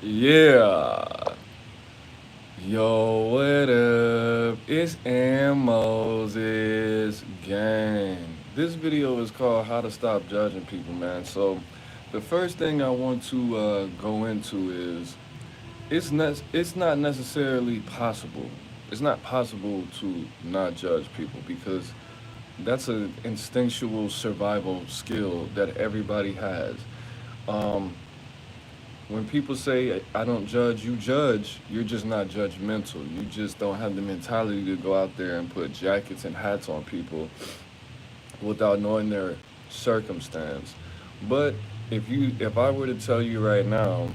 Yeah. Yo, what up? It's Aaron Moses gang. This video is called How to Stop Judging People, man. So, the first thing I want to go into is it's not necessarily possible. It's not possible to not judge people because that's an instinctual survival skill that everybody has. Um, when people say I don't judge, you judge, you're just not judgmental. You just don't have the mentality to go out there and put jackets and hats on people without knowing their circumstance. But if I were to tell you right now,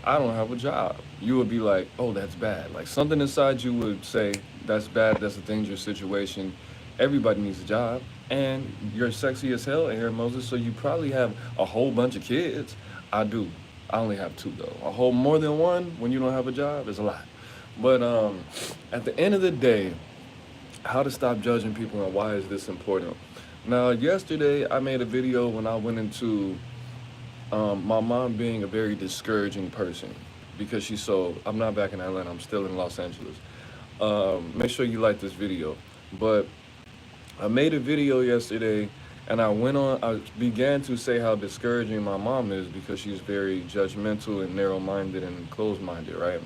I don't have a job, you would be like, "Oh, that's bad." Like something inside you would say, "That's bad. That's a dangerous situation. Everybody needs a job." And you're sexy as hell, Aaron Moses, so you probably have a whole bunch of kids. I do. I only have two though. A whole more than one when you don't have a job is a lot. But at the end of the day, how to stop judging people and why is this important? Now, yesterday I made a video when I went into my mom being a very discouraging person because she's so. I'm not back in Atlanta. I'm still in Los Angeles. Make sure you like this video. But I made a video yesterday, and I went on. I began to say how discouraging my mom is because she's very judgmental and narrow-minded and closed-minded, right?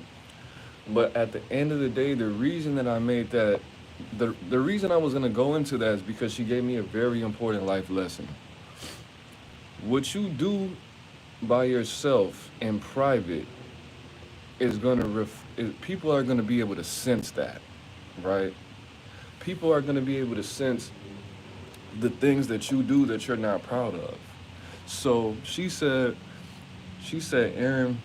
But at the end of the day, the reason that I made that, the reason I was gonna go into that is because she gave me a very important life lesson. What you do by yourself in private is people are gonna be able to sense that, right? People are gonna be able to sense the things that you do that you're not proud of. So she said, Aaron,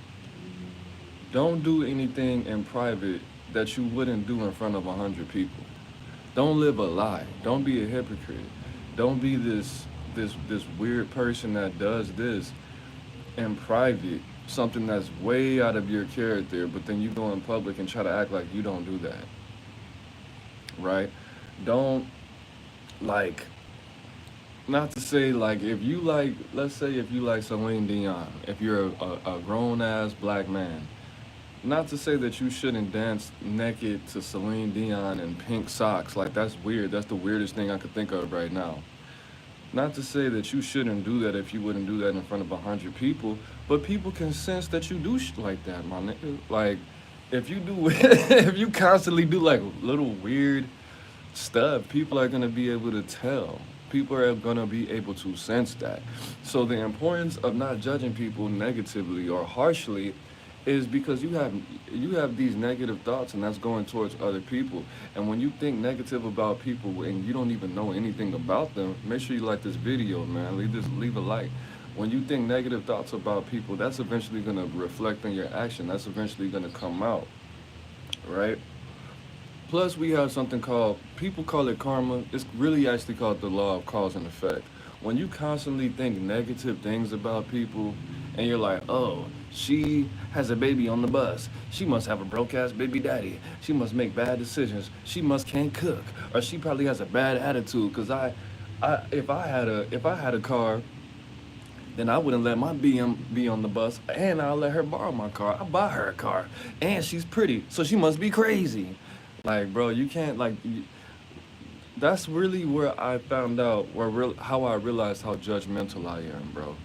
don't do anything in private that you wouldn't do in front of 100 people. Don't live a lie. Don't be a hypocrite. Don't be this weird person that does this in private, something that's way out of your character, but then you go in public and try to act like you don't do that, right? Don't like not to say like if you like let's say if you like Celine Dion, if you're a grown ass black man, not to say that you shouldn't dance naked to Celine Dion in pink socks. Like that's weird. That's the weirdest thing I could think of right now. Not to say that you shouldn't do that if you wouldn't do that in front of 100 people, but people can sense that you do like that, my nigga. Like if you do, if you constantly do like little weird stuff, people are gonna be able to tell. People are gonna be able to sense that. So the importance of not judging people negatively or harshly is because you have these negative thoughts and that's going towards other people. And when you think negative about people and you don't even know anything about them, make sure you like this video, man. Leave a like. When you think negative thoughts about people, that's eventually gonna reflect in your action. That's eventually gonna come out, right? Plus, we have something called, people call it karma. It's really actually called the law of cause and effect. When you constantly think negative things about people and you're like, oh, she has a baby on the bus. She must have a broke ass baby daddy. She must make bad decisions. She must can't cook. Or she probably has a bad attitude because if I had a car, then I wouldn't let my BM be on the bus, and I'll let her borrow my car. I buy her a car, and she's pretty, so she must be crazy. Like, bro, you can't like. That's really where I found out, how I realized how judgmental I am, bro.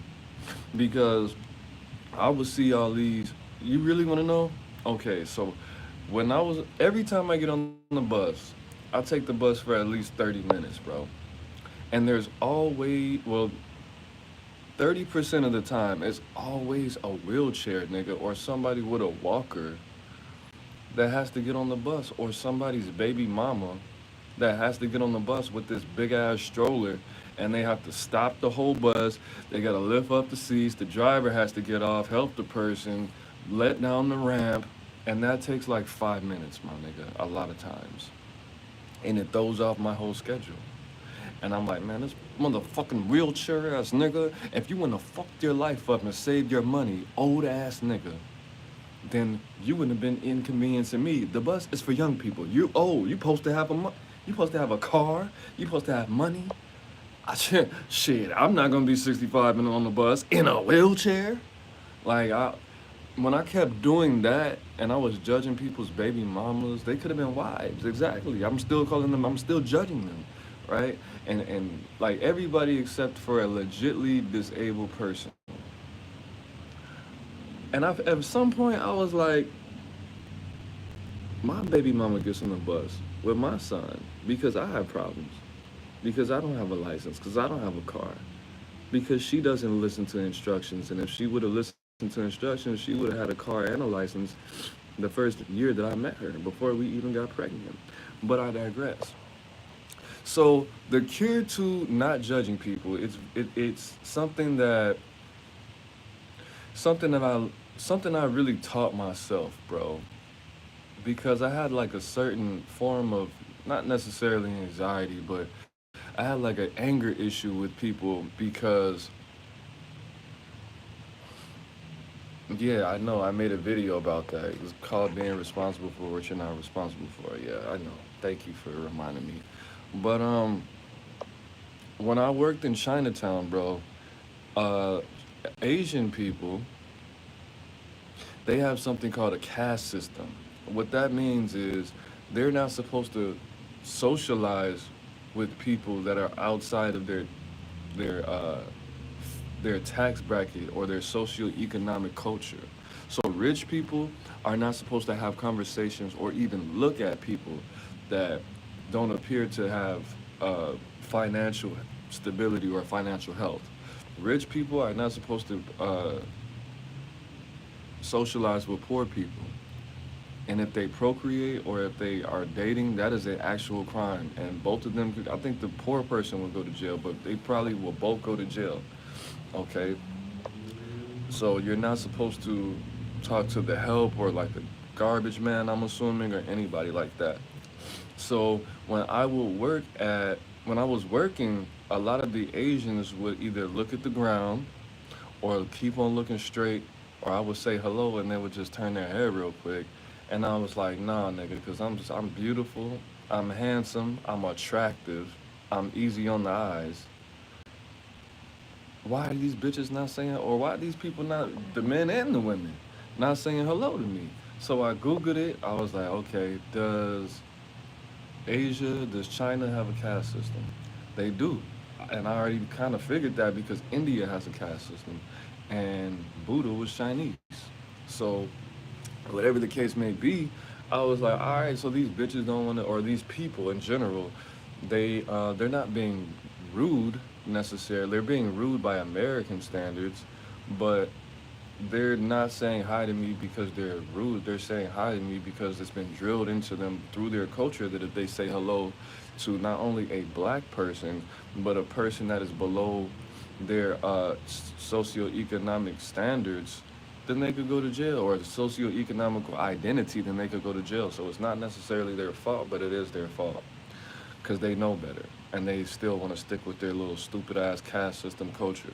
Because I would see all these. You really want to know? Okay, so every time I get on the bus, I take the bus for at least 30 minutes, bro. And there's always, well, 30% of the time, it's always a wheelchair nigga or somebody with a walker that has to get on the bus, or somebody's baby mama that has to get on the bus with this big ass stroller, and they have to stop the whole bus. They gotta lift up the seats. The driver has to get off, help the person, let down the ramp, and that takes like 5 minutes, my nigga, a lot of times. And it throws off my whole schedule. And I'm like, man, this motherfucking wheelchair ass nigga, if you wanna fuck your life up and save your money, old ass nigga, then you wouldn't have been inconveniencing me. The bus is for young people. You old. You supposed to have you supposed to have a car. You supposed to have money. Shit, I'm not gonna be 65 and on the bus in a wheelchair. Like when I kept doing that and I was judging people's baby mamas, they could have been wives. Exactly. I'm still calling them. I'm still judging them, right? And like everybody except for a legitly disabled person. And at some point I was like, my baby mama gets on the bus with my son because I have problems, because I don't have a license, because I don't have a car, because she doesn't listen to instructions. And if she would have listened to instructions, she would have had a car and a license the first year that I met her, before we even got pregnant. But I digress. So the cure to not judging people, it's something that I something I really taught myself, bro, because I had like a certain form of, not necessarily anxiety, but I had like an anger issue with people because, yeah, I know I made a video about that. It was called being responsible for what you're not responsible for. Yeah, I know. Thank you for reminding me. But when I worked in Chinatown, bro, uh, Asian people, they have something called a caste system. What that means is they're not supposed to socialize with people that are outside of their uh, their tax bracket or their socioeconomic culture. So rich people are not supposed to have conversations or even look at people that don't appear to have financial stability or financial health. Rich people are not supposed to socialize with poor people. And if they procreate or if they are dating, that is an actual crime. And both of them, I think the poor person will go to jail, but they probably will both go to jail. Okay? So you're not supposed to talk to the help or like the garbage man, I'm assuming, or anybody like that. So when I was working, a lot of the Asians would either look at the ground or keep on looking straight, or I would say hello and they would just turn their head real quick. And I was like, nah, nigga, because I'm beautiful, I'm handsome, I'm attractive, I'm easy on the eyes. Why are these bitches not saying, or why are these people not, the men and the women, not saying hello to me? So I Googled it. I was like, okay, does China have a caste system? They do. And I already kind of figured that because India has a caste system and Buddha was Chinese. So, whatever the case may be, I was like, all right, so these bitches don't want to, or these people in general, they're not being rude necessarily. They're being rude by American standards, but they're not saying hi to me because they're rude. They're saying hi to me because it's been drilled into them through their culture that if they say hello to not only a black person, but a person that is below their socioeconomic standards, then they could go to jail, or the socioeconomical identity, then they could go to jail. So it's not necessarily their fault, but it is their fault because they know better and they still want to stick with their little stupid ass caste system culture.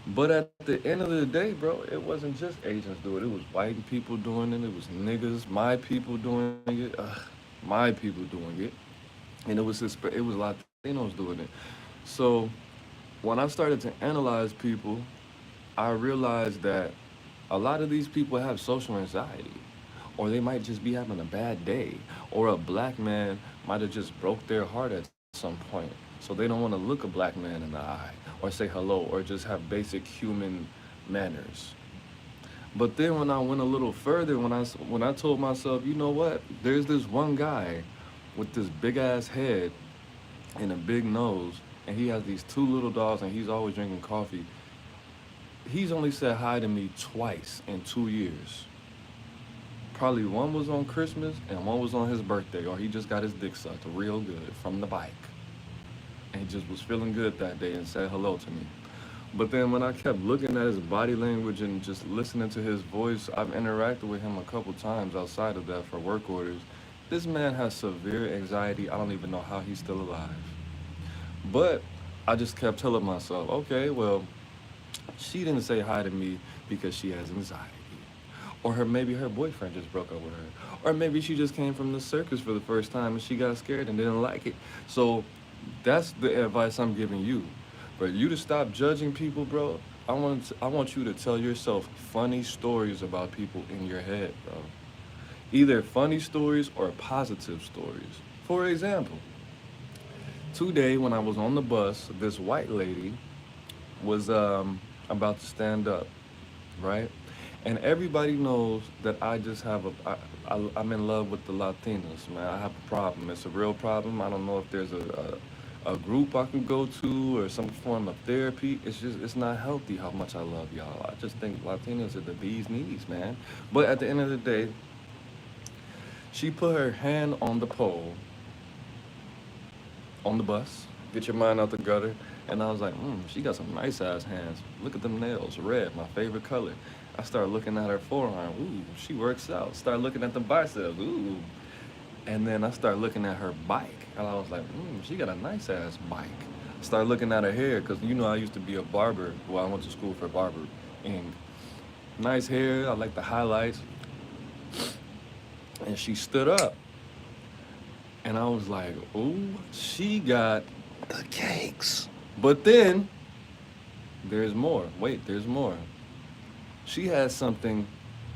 But at the end of the day, bro, it wasn't just Asians doing it. It was white people doing it. It was niggas, my people doing it. My people doing it. And it was Latinos doing it. So when I started to analyze people, I realized that a lot of these people have social anxiety, or they might just be having a bad day, or a black man might have just broke their heart at some point. So they don't want to look a black man in the eye, or say hello, or just have basic human manners. But then when I went a little further, when I told myself, you know what, there's this one guy with this big ass head and a big nose, and he has these two little dogs, and he's always drinking coffee. He's only said hi to me twice in 2 years. Probably one was on Christmas and one was on his birthday, or he just got his dick sucked real good from the bike. And he just was feeling good that day and said hello to me. But then when I kept looking at his body language and just listening to his voice, I've interacted with him a couple times outside of that for work orders. This man has severe anxiety. I don't even know how he's still alive. But I just kept telling myself, okay, well, she didn't say hi to me because she has anxiety. Or maybe her boyfriend just broke up with her. Or maybe she just came from the circus for the first time and she got scared and didn't like it. So that's the advice I'm giving you. For you to stop judging people, bro, I want you to tell yourself funny stories about people in your head, bro. Either funny stories or positive stories. For example, today when I was on the bus, this white lady was about to stand up, right? And everybody knows that I just have I'm in love with the Latinos, man. I have a problem. It's a real problem. I don't know if there's a group I can go to or some form of therapy. It's not healthy how much I love y'all. I just think Latinos are the bee's knees, man. But at the end of the day, she put her hand on the pole on the bus. Get your mind out the gutter. And I was like, she got some nice ass hands. Look at them nails, red, my favorite color. I started looking at her forearm. Ooh, she works out. Start looking at the biceps. Ooh. And then I started looking at her bike. And I was like, she got a nice ass bike. Started looking at her hair, because you know I used to be a barber. Well, I went to school for barber. And nice hair. I like the highlights. And she stood up. And I was like, ooh, she got the cakes. But then, there's more. Wait, there's more. She had something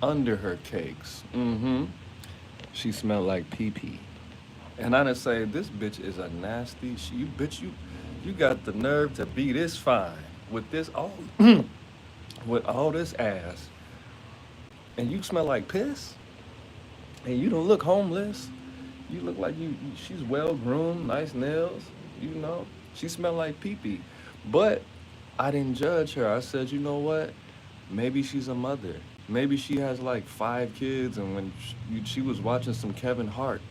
under her cakes. She smelled like pee-pee. And I didn't say, this bitch is a nasty, you got the nerve to be this fine with this, all, with all this ass. And you smell like piss? And you don't look homeless? You look like she's well groomed, nice nails, you know. She smelled like pee pee. But I didn't judge her. I said, you know what? Maybe she's a mother. Maybe she has like 5 kids, and when she was watching some Kevin Hart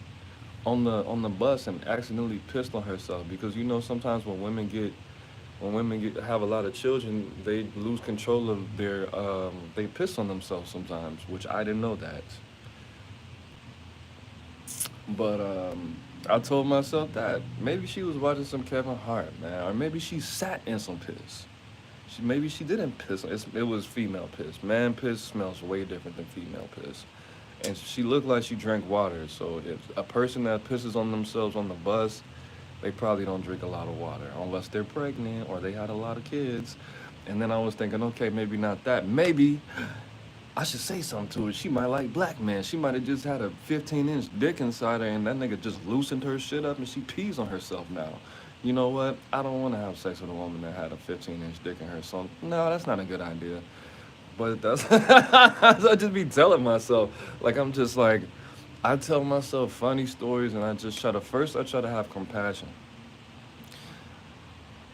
on the bus and accidentally pissed on herself, because you know sometimes when women get have a lot of children, they lose control of their they piss on themselves sometimes, which I didn't know that. But I told myself that maybe she was watching some Kevin Hart, man, or maybe she sat in some piss. Maybe she didn't piss. It was female piss. Man piss smells way different than female piss. And she looked like she drank water. So if a person that pisses on themselves on the bus, they probably don't drink a lot of water unless they're pregnant or they had a lot of kids. And then I was thinking, okay, maybe not that. Maybe I should say something to her. She might like black men. She might have just had a 15-inch dick inside her, and that nigga just loosened her shit up, and she pees on herself now. You know what? I don't want to have sex with a woman that had a 15-inch dick in her. So no, that's not a good idea. But that's I just be telling myself, like I'm just like, I tell myself funny stories, and I just try to first I try to have compassion.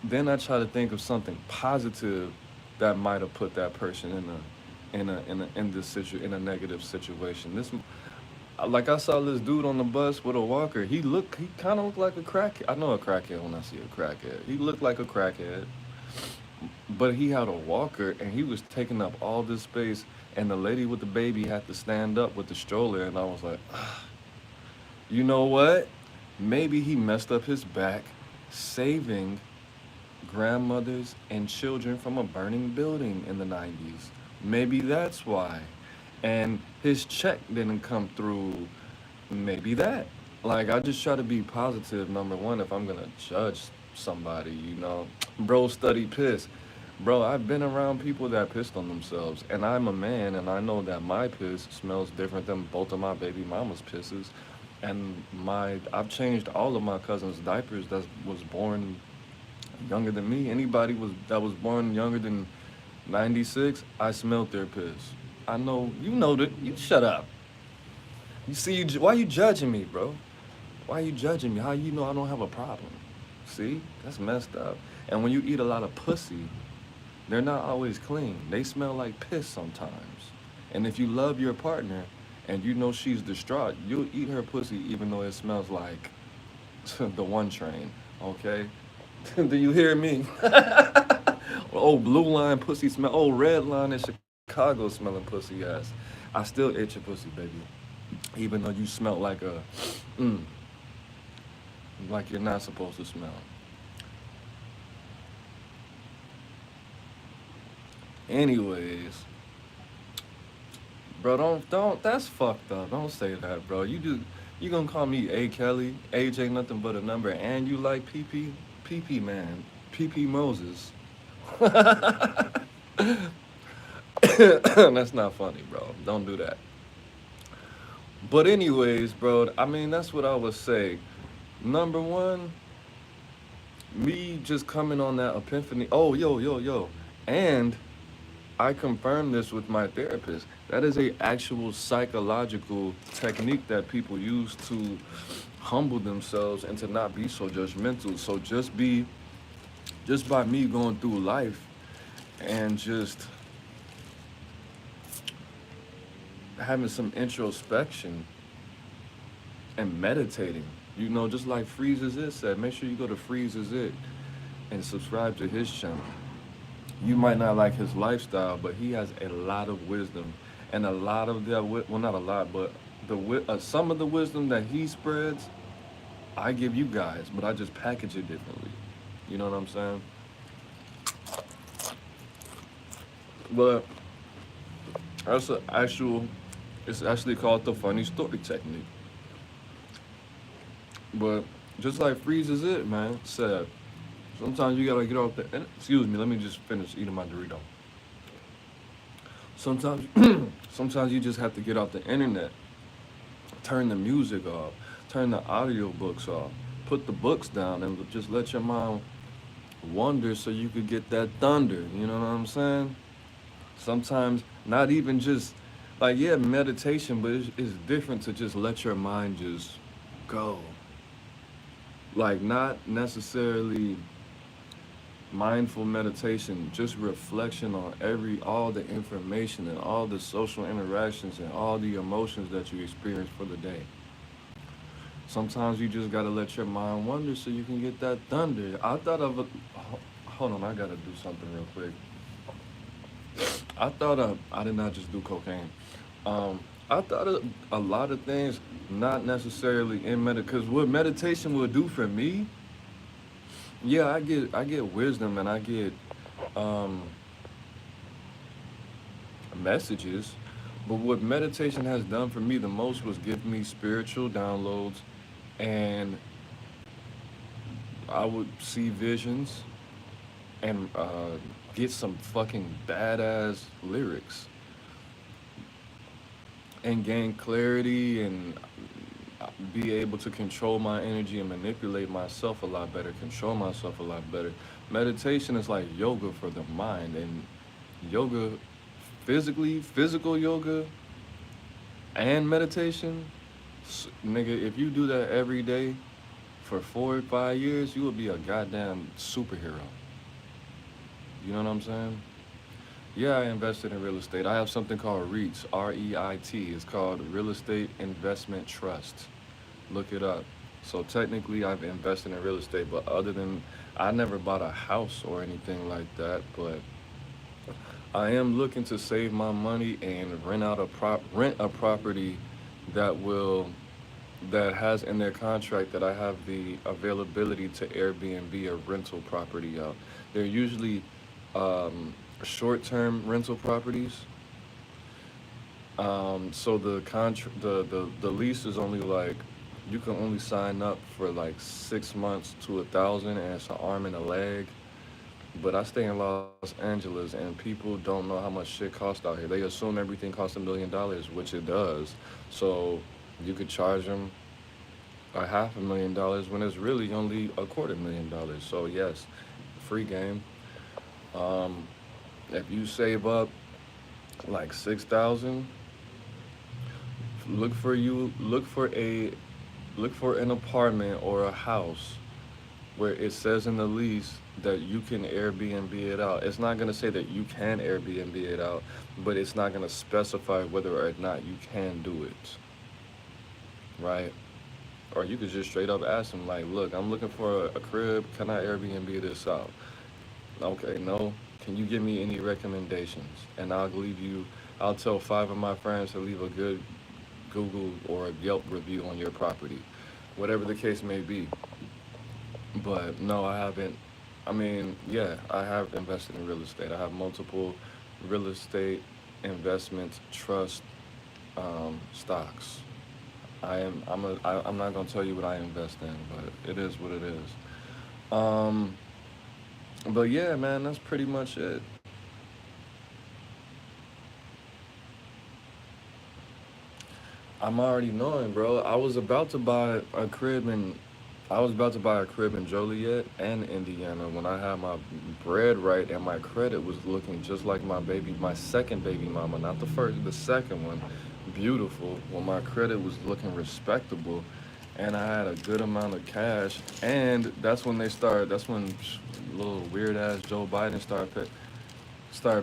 Then I try to think of something positive that might have put that person in this in a negative situation. This, like I saw this dude on the bus with a walker. He kind of looked like a crackhead. I know a crackhead when I see a crackhead. He looked like a crackhead, but he had a walker and he was taking up all this space. And the lady with the baby had to stand up with the stroller, and I was like, you know what? Maybe he messed up his back saving grandmothers and children from a burning building in the 90s. Maybe that's why. And his check didn't come through. Maybe that. Like, I just try to be positive, number one, if I'm gonna judge somebody, you know. Bro, study piss. Bro, I've been around people that pissed on themselves, and I'm a man, and I know that my piss smells different than both of my baby mama's pisses. And I've changed all of my cousins' diapers that was born younger than me. Anybody that was born younger than 96, I smelled their piss. I know, you know that, you shut up. You see, why you judging me, bro? Why you judging me? How you know I don't have a problem? See, that's messed up. And when you eat a lot of pussy, they're not always clean. They smell like piss sometimes. And if you love your partner and you know she's distraught, you'll eat her pussy even though it smells like the one train, okay? Do you hear me? Oh, blue line pussy smell. Oh, red line in Chicago smelling pussy ass. I still ate your pussy, baby. Even though you smell mm, like you're not supposed to smell. Anyways, bro, don't. That's fucked up. Don't say that, bro. You gonna call me A Kelly? Age ain't nothing but a number, and you like PP? PP man, PP Moses. That's not funny, bro. Don't do that. But anyways, bro, I mean that's what I would say. Number one, me just coming on that epiphany. Oh, yo, yo, yo. And I confirmed this with my therapist. That is a actual psychological technique that people use to humble themselves and to not be so judgmental. So just by me going through life and just having some introspection and meditating. Just like Freezes It said, make sure you go to Freezes It and subscribe to his channel. You might not like his lifestyle, but he has a lot of wisdom, and a lot of that, well, not a lot, but some of the wisdom that he spreads, I give you guys, but I just package it differently. You know what I'm saying? But that's an actual. It's actually called the funny story technique. But just like Freezes It, man, said, sometimes you gotta get off the. Excuse me, let me just finish eating my Dorito. Sometimes, sometimes you just have to get off the internet, turn the music off, turn the audio books off, put the books down, and just let your mind wander so you could get that thunder. You know what I'm saying? Sometimes not even just like yeah, meditation, but it's different to just let your mind just go. Like not necessarily mindful meditation, just reflection on all the information and all the social interactions and all the emotions that you experience for the day. Sometimes you just gotta let your mind wander so you can get that thunder. I thought of a hold on, I gotta do something real quick. I did not just do cocaine. Um, I thought of a lot of things, not necessarily in because what meditation will do for me, yeah, I get wisdom and I get um, messages, but what meditation has done for me the most was give me spiritual downloads, and I would see visions and get some fucking badass lyrics and gain clarity and be able to control my energy and manipulate myself a lot better, control myself a lot better. Meditation is like yoga for the mind, and yoga, physical yoga and meditation, nigga, if you do that every day for 4 or 5 years, you will be a goddamn superhero. You know what I'm saying? Yeah, I invested in real estate. I have something called REITs, REIT. It's called Real Estate Investment Trust. Look it up. So technically, I've invested in real estate, but I never bought a house or anything like that. But I am looking to save my money and rent a property that will that has in their contract that I have the availability to Airbnb a rental property out. They're usually short-term rental properties. So the lease is only like you can only sign up for like 6 months to 1,000, and it's an arm and a leg. But I stay in Los Angeles, and people don't know how much shit costs out here. They assume everything costs $1 million, which it does. So you could charge them a $500,000 when it's really only $250,000. So yes, free game. Um, if you save up like 6,000, look for you look for an apartment or a house where it says in the lease that you can Airbnb it out. It's not going to say that you can Airbnb it out, but it's not going to specify whether or not you can do it, right? Or you could just straight up ask them, like, look, I'm looking for a crib. Can I Airbnb this out? Okay, no. Can you give me any recommendations? And I'll tell 5 of my friends to leave a good Google or a Yelp review on your property, whatever the case may be. But no, I haven't. I mean, yeah, I have invested in real estate. I have multiple real estate investments, trust, stocks. I'm not gonna tell you what I invest in, but it is what it is. Um, but yeah, man, that's pretty much it. I'm already knowing, bro. I was about to buy a crib in Joliet and Indiana when I had my bread right and my credit was looking just like my second baby mama, not the first, the second one, beautiful. When my credit was looking respectable, and I had a good amount of cash, and That's when little weird ass Joe Biden started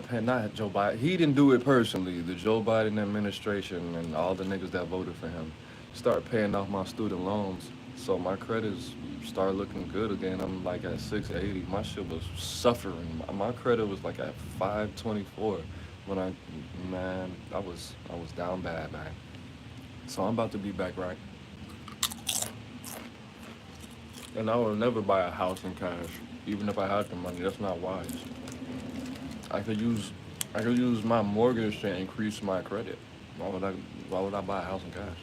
paying. Not Joe Biden. He didn't do it personally. The Joe Biden administration and all the niggas that voted for him started paying off my student loans. So my credits started looking good again. I'm like at 680. My shit was suffering. My credit was like at 524 when I was down bad, man. So I'm about to be back right. And I will never buy a house in cash, even if I had the money. That's not wise. I could use I could use my mortgage to increase my credit. Why would I why would I buy a house in cash?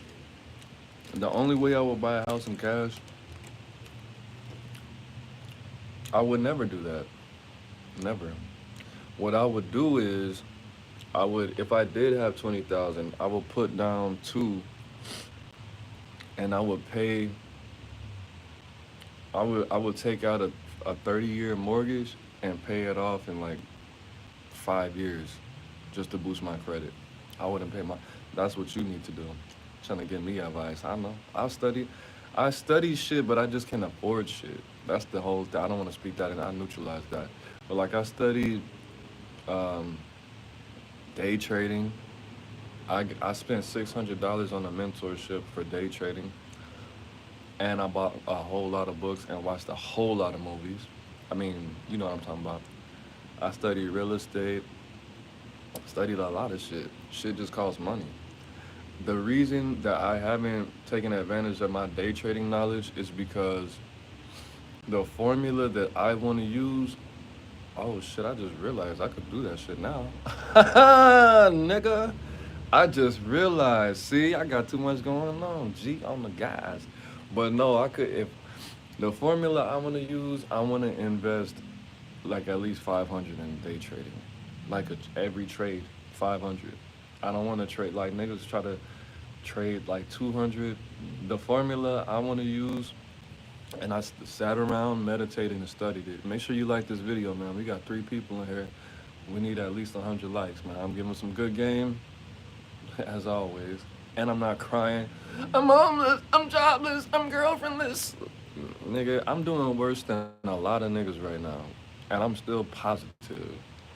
The only way I would buy a house in cash, I would never do that. Never. What I would do is I would if I did have 20,000, I would put down two and I would take out a 30-year mortgage and pay it off in like 5 years just to boost my credit. I wouldn't pay my. That's what you need to do. Trying to give me advice. I know. I study shit, but I just can't afford shit. That's the whole. I don't want to speak that, and I neutralize that. But like I studied um, day trading. I spent $600 on a mentorship for day trading, and I bought a whole lot of books and watched a whole lot of movies. I mean, you know what I'm talking about. I studied real estate. Studied a lot of shit. Shit just costs money. The reason that I haven't taken advantage of my day trading knowledge is because the formula that I want to use. Oh shit! I just realized I could do that shit now. Nigga, I just realized. See, I got too much going on. G on the guys, but no, I could if the formula I want to use. I want to invest like at least 500 in day trading, like every trade 500. I don't want to trade like niggas try to trade like 200. The formula I want to use, and I sat around meditating and studied it. Make sure you like this video, man. We got 3 people in here. We need at least 100 likes, man. I'm giving some good game, as always. And I'm not crying. I'm homeless. I'm jobless. I'm girlfriendless. Nigga, I'm doing worse than a lot of niggas right now. And I'm still positive.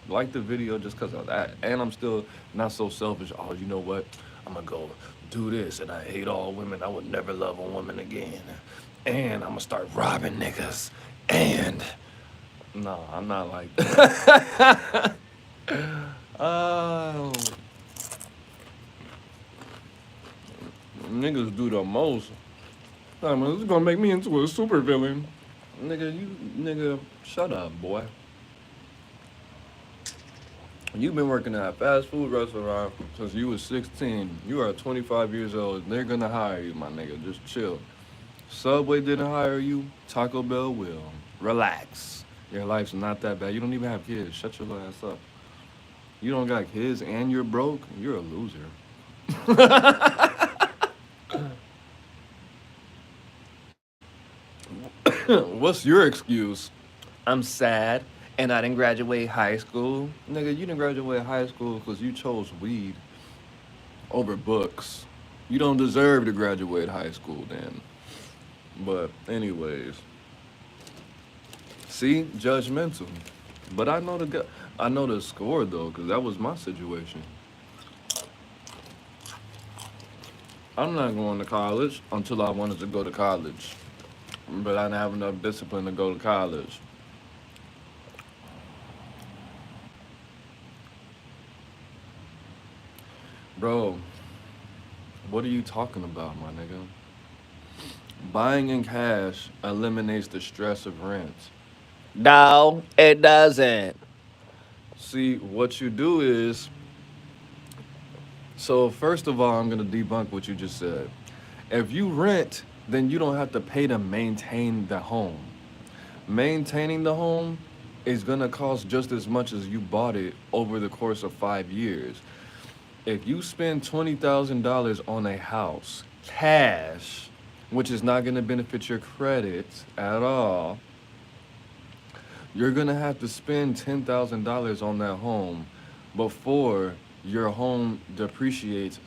Like the video just because of that. And I'm still not so selfish. Oh, you know what? I'm going to go do this. And I hate all women. I would never love a woman again. And I'm going to start robbing niggas. And no, I'm not like that. Oh, niggas do the most. I mean, this is gonna make me into a super villain. Nigga, shut up, boy. You've been working at a fast food restaurant since you was 16. You are 25 years old. They're gonna hire you, my nigga. Just chill. Subway didn't hire you. Taco Bell will. Relax. Your life's not that bad. You don't even have kids. Shut your little ass up. You don't got kids and you're broke. You're a loser. What's your excuse? I'm sad and I didn't graduate high school. Nigga, you didn't graduate high school because you chose weed over books. You don't deserve to graduate high school then. But, anyways, see, judgmental. But I know the score though, because that was my situation. I'm not going to college until I wanted to go to college. But I didn't have enough discipline to go to college. Bro, what are you talking about, my nigga? Buying in cash eliminates the stress of rent. No, it doesn't. See, what you do is, so first of all, I'm gonna debunk what you just said. If you rent, then you don't have to pay to maintain the home. Maintaining the home is gonna cost just as much as you bought it over the course of 5 years. If you spend $20,000 on a house, cash, which is not going to benefit your credit at all, you're going to have to spend $10,000 on that home before your home appreciates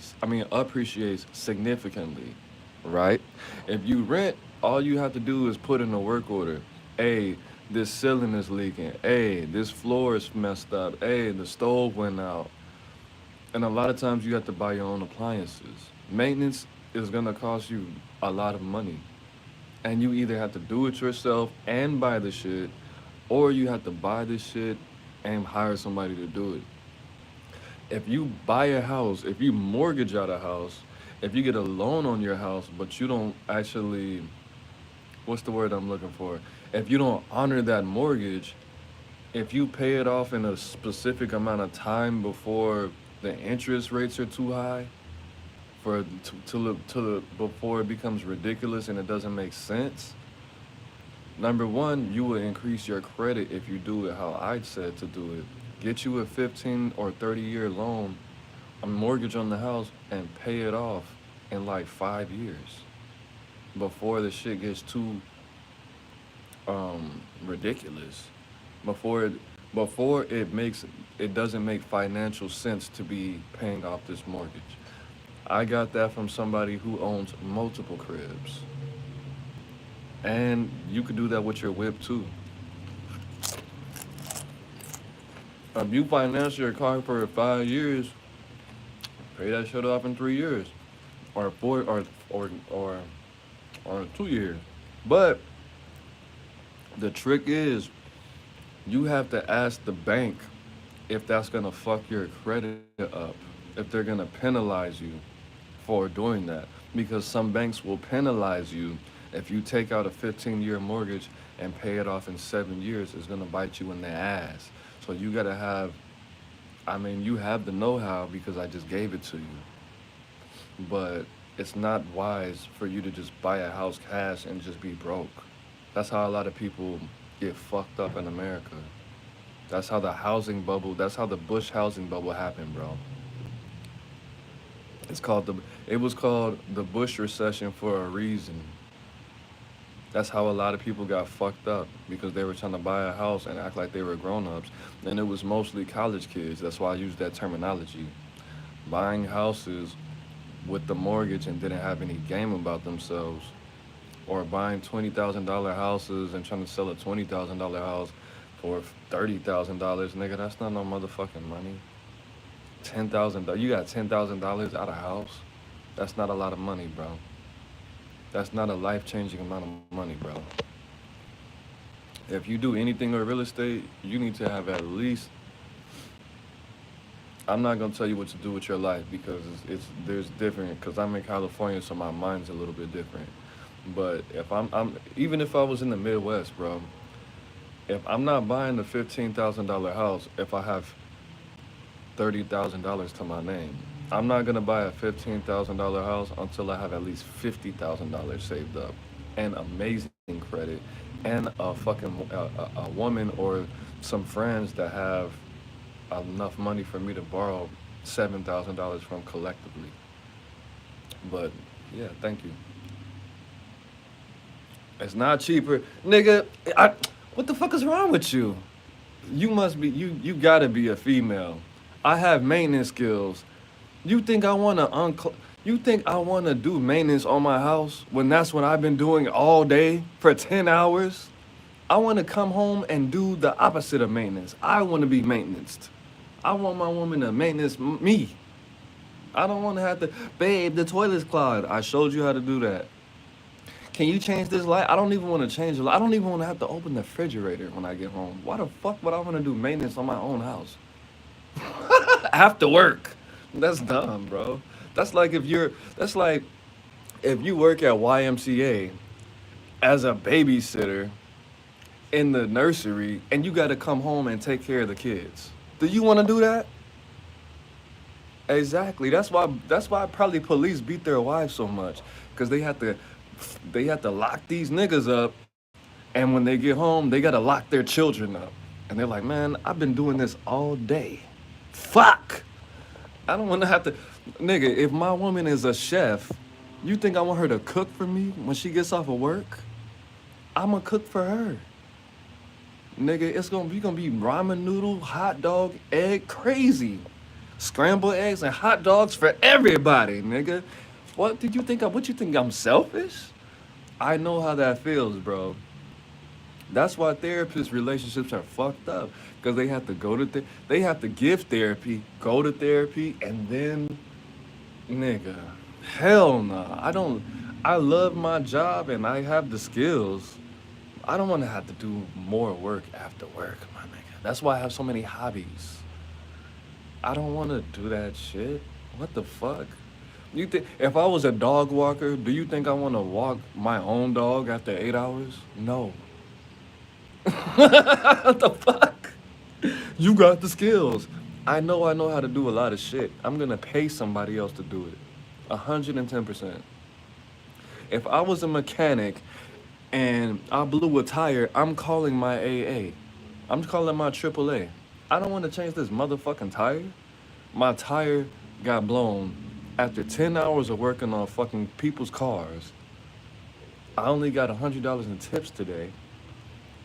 significantly, right? If you rent, all you have to do is put in a work order. Hey, this ceiling is leaking. Hey, this floor is messed up. Hey, the stove went out. And a lot of times you have to buy your own appliances. Maintenance is gonna cost you a lot of money. And you either have to do it yourself and buy the shit, or you have to buy the shit and hire somebody to do it. If you buy a house, if you mortgage out a house, if you get a loan on your house, but you don't actually, what's the word I'm looking for? If you don't honor that mortgage, if you pay it off in a specific amount of time before the interest rates are too high, before it becomes ridiculous and it doesn't make sense. Number one, you will increase your credit if you do it how I said to do it. Get you a 15 or 30-year loan, a mortgage on the house, and pay it off in like 5 years before the shit gets too ridiculous. Before it it doesn't make financial sense to be paying off this mortgage. I got that from somebody who owns multiple cribs. And you could do that with your whip too. If you finance your car for 5 years, pay that shit off in 3 years, or four, or 2 years. But the trick is, you have to ask the bank if that's gonna fuck your credit up, if they're gonna penalize you for doing that. Because some banks will penalize you if you take out a 15-year mortgage and pay it off in 7 years. It's gonna bite you in the ass. So you gotta have, you have the know-how because I just gave it to you. But it's not wise for you to just buy a house cash and just be broke. That's how a lot of people get fucked up in America. That's how that's how the Bush housing bubble happened, bro. It was called the Bush recession for a reason. That's how a lot of people got fucked up because they were trying to buy a house and act like they were grown-ups. And it was mostly college kids. That's why I use that terminology. Buying houses with the mortgage and didn't have any game about themselves. Or buying $20,000 houses and trying to sell a $20,000 house for $30,000. Nigga, that's not no motherfucking money. $10,000. You got $10,000 out of house. That's not a lot of money, bro. That's not a life-changing amount of money, bro. If you do anything with real estate, you need to have at least. I'm not gonna tell you what to do with your life because there's different. Because I'm in California, so my mind's a little bit different. But if I'm even if I was in the Midwest, bro, if I'm not buying the $15,000 house, if I have $30,000 to my name, I'm not gonna buy a $15,000 house until I have at least $50,000 saved up, and amazing credit, and a fucking a woman or some friends that have enough money for me to borrow $7,000 from collectively. But yeah, thank you. It's not cheaper, nigga. What the fuck is wrong with you? You must be you. Gotta be a female. I have maintenance skills. You think I You think I wanna do maintenance on my house when that's what I've been doing all day for 10 hours? I wanna come home and do the opposite of maintenance. I wanna be maintenanced. I want my woman to maintenance me. I don't wanna have to, babe, the toilet's clogged. I showed you how to do that. Can you change this light? I don't even want to change the light. I don't even want to have to open the refrigerator when I get home. Why the fuck would I want to do maintenance on my own house? After work. That's dumb, bro. That's like if you work at YMCA as a babysitter in the nursery and you got to come home and take care of the kids. Do you want to do that? Exactly. That's why probably police beat their wives so much, because they have to lock these niggas up, and when they get home, they gotta lock their children up. And they're like, man, I've been doing this all day. Fuck! I don't want to have to, nigga. If my woman is a chef, you think I want her to cook for me when she gets off of work? I'ma cook for her, nigga. It's gonna be ramen noodle, hot dog, egg, crazy, scrambled eggs and hot dogs for everybody, nigga. What did you think? What you think? I'm selfish? I know how that feels, bro. That's why therapist relationships are fucked up because they have to go to they have to give therapy, go to therapy, and then nigga, hell no. I don't. I love my job and I have the skills. I don't want to have to do more work after work, my nigga. That's why I have so many hobbies. I don't want to do that shit. What the fuck? You think if I was a dog walker, do you think I want to walk my own dog after 8 hours? No. What the fuck? You got the skills. I know how to do a lot of shit. I'm gonna pay somebody else to do it. 110%. If I was a mechanic and I blew a tire, I'm calling my AA. I'm calling my AAA. I don't want to change this motherfucking tire. My tire got blown after 10 hours of working on fucking people's cars. I only got $100 in tips today.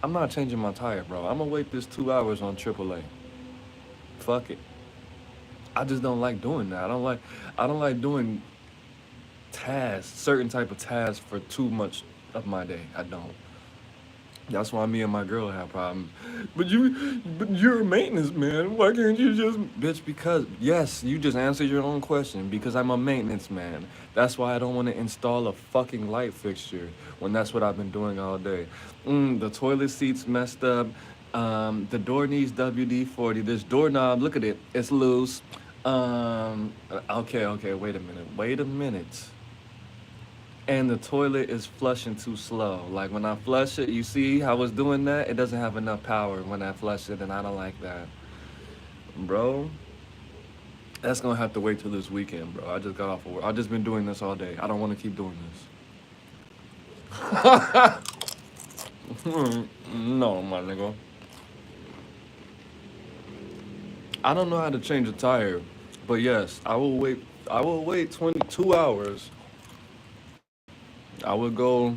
I'm not changing my tire, bro. I'm gonna wait this 2 hours on AAA. Fuck it. I just don't like doing that. I don't like doing tasks, certain type of tasks for too much of my day. I don't. That's why me and my girl have problems. But you're a maintenance man. Why can't you just, bitch? Because yes, you just answered your own question. Because I'm a maintenance man. That's why I don't want to install a fucking light fixture when that's what I've been doing all day. The toilet seat's messed up. The door needs WD-40. This doorknob, look at it, it's loose. Okay, wait a minute. And the toilet is flushing too slow. Like when I flush it, you see how it's doing that? It doesn't have enough power when I flush it, and I don't like that. Bro, that's gonna have to wait till this weekend, bro. I just got off of work. I've just been doing this all day. I don't want to keep doing this. No, my nigga. I don't know how to change a tire, but yes, I will wait. I will wait 22 hours. I will go.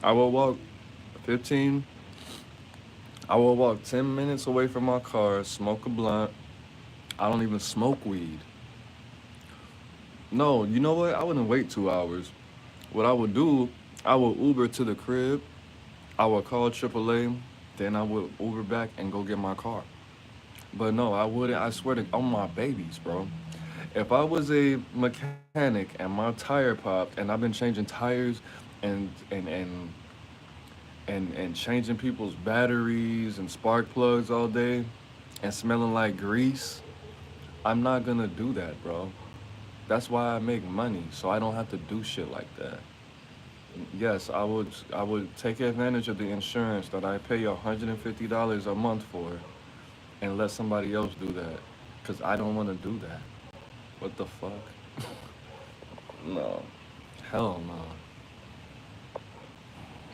I will walk 15. I will walk 10 minutes away from my car, smoke a blunt. I don't even smoke weed. No, you know what? I wouldn't wait 2 hours. What I would do, I would Uber to the crib. I would call AAA. Then I would Uber back and go get my car. But no, I wouldn't. I swear to on my babies, bro. If I was a mechanic and my tire popped and I've been changing tires and and and and changing people's batteries and spark plugs all day and smelling like grease, I'm not gonna do that, bro. That's why I make money, so I don't have to do shit like that. Yes, I would take advantage of the insurance that I pay $150 a month for and let somebody else do that. Cause I don't wanna do that. What the fuck? No. Hell no.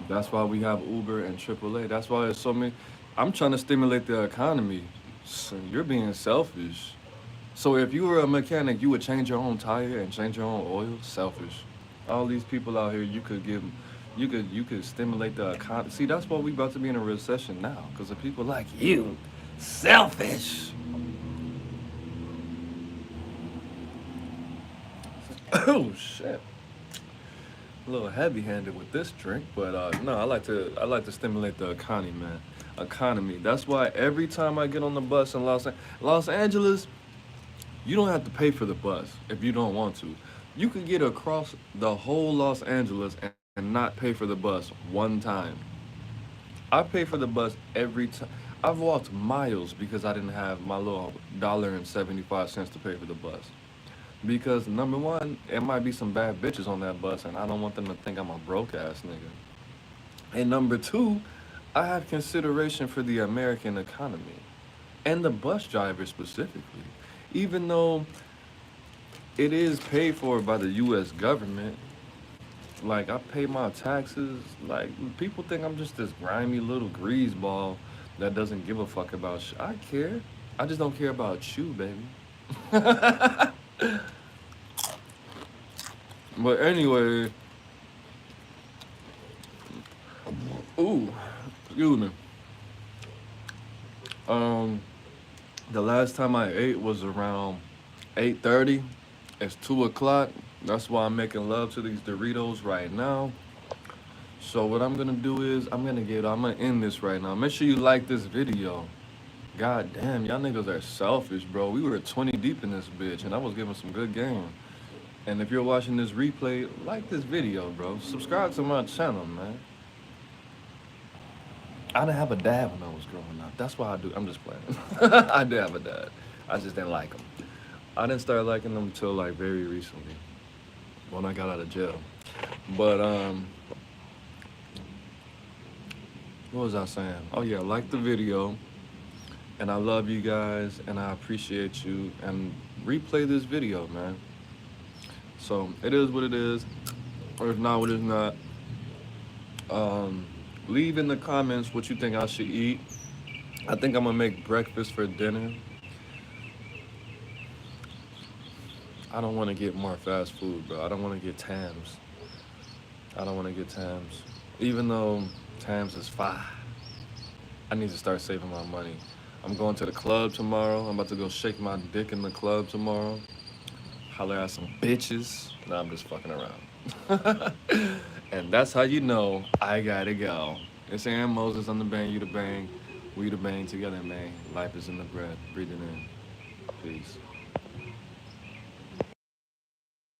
That's why we have Uber and AAA. That's why there's so many. I'm trying to stimulate the economy. So you're being selfish. So if you were a mechanic, you would change your own tire and change your own oil. Selfish. All these people out here, you could give, you could stimulate the economy. See, that's why we about to be in a recession now, because of people like you, selfish. Oh shit. A little heavy-handed with this drink, but no, I like to stimulate the economy, man. Economy. That's why every time I get on the bus in Los Angeles, you don't have to pay for the bus if you don't want to. You can get across the whole Los Angeles and not pay for the bus one time. I pay for the bus every time. I've walked miles because I didn't have my little $1.75 to pay for the bus. Because number one, it might be some bad bitches on that bus, and I don't want them to think I'm a broke ass nigga. And number two, I have consideration for the American economy and the bus driver specifically. Even though it is paid for by the U.S. government, like I pay my taxes. Like people think I'm just this grimy little greaseball that doesn't give a fuck about. I care. I just don't care about you, baby. But anyway, ooh, excuse me. Um, the last time I ate was around 8:30. It's 2 o'clock. That's why I'm making love to these Doritos right now. So what I'm gonna do is I'm gonna end this right now. Make sure you like this video. God damn, y'all niggas are selfish, bro. We were 20 deep in this bitch, and I was giving some good game. And if you're watching this replay, like this video, bro. Subscribe to my channel, man. I didn't have a dad when I was growing up. That's why I do. I'm just playing. I did have a dad. I just didn't like him. I didn't start liking them until like very recently, when I got out of jail. But what was I saying? Oh yeah, like the video, and I love you guys, and I appreciate you, and replay this video, man. So it is what it is, or if not, what is not. Leave in the comments what you think I should eat. I think I'm gonna make breakfast for dinner. I don't want to get more fast food, bro. I don't want to get Tams. I don't want to get Tams. Even though Tams is fire, I need to start saving my money. I'm going to the club tomorrow. I'm about to go shake my dick in the club tomorrow. Holler at some bitches. Nah, I'm just fucking around. And that's how you know I gotta go. It's Aaron Moses on the bang, you the bang. We the bang together, man. Life is in the breath. Breathe it in. Peace.